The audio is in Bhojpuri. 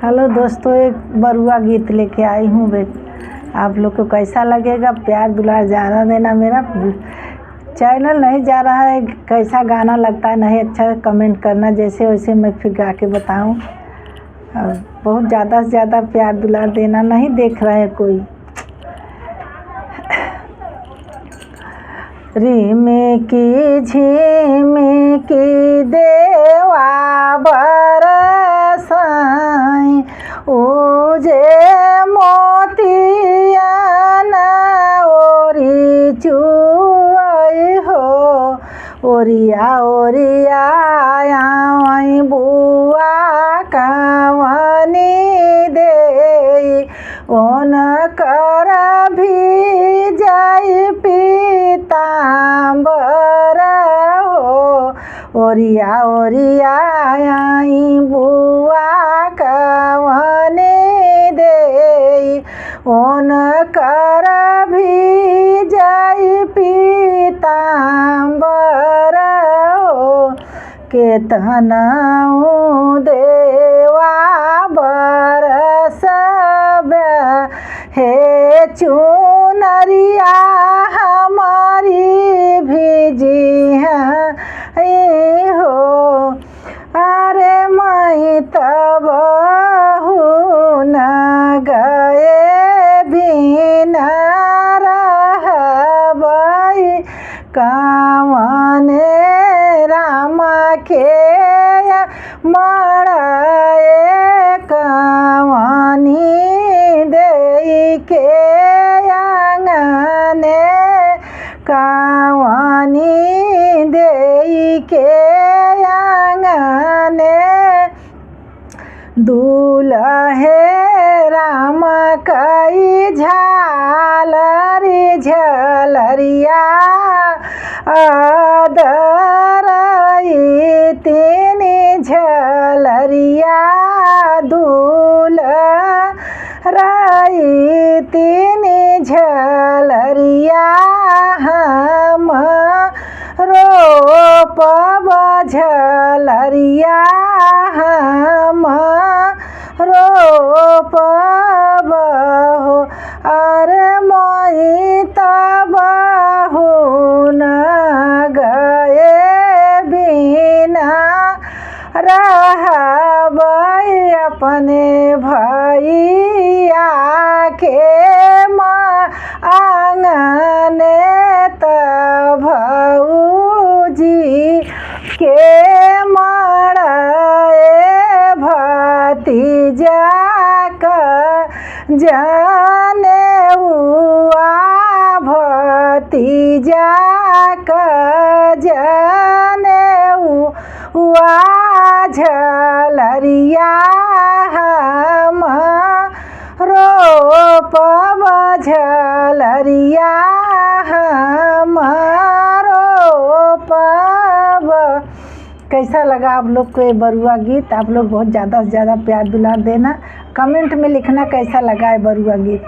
हेलो दोस्तों, एक बरुआ गीत लेके आई हूँ। आप लोग को कैसा लगेगा? प्यार दुलार ज़्यादा देना। मेरा चैनल नहीं जा रहा है, कैसा गाना लगता है नहीं अच्छा कमेंट करना, जैसे वैसे मैं फिर गा के बताऊँ। और बहुत ज़्यादा से ज़्यादा प्यार दुलार देना। नहीं देख रहे हैं कोई। रिम की झिम की देवा बरसाई, उजे मोतिया ओरी चुआई हो। ओरिया ओरिया आई बुआ कावनी दे, ओन कर भी जाई पीताम्बर हो। ओरिया ओरिया आई बुआ कावनी दे, ओन कर भी जाई पीताम्बर हो। केतना देवा बरस हे चुनरिया हमारी भिजी है हो। अरे मैं तब न गए बिना रहबई, कावने रामा के मड़ाए कावनी दे के आंगने, कावनी दे के आंगने। दूल्हे राम कई झालरी झलरिया आदरई तीन झलरिया, दूल्हराई तीन झलरिया। हम रोपब झलरिया, हम रोपब हो। अरे मोई तब न गए बिना रहबई, अपने भैया के आंगने तब भौजी के मड़ाए भतीजा का जाने हुआ, भतीजा का जाने हुआ। झलरिया हम रोपब झलरिया, हम रोपब। कैसा लगा आप लोग को ये बरुआ गीत? आप लोग बहुत ज़्यादा से ज़्यादा प्यार दुलार देना। कमेंट में लिखना कैसा लगा ये बरुआ गीत।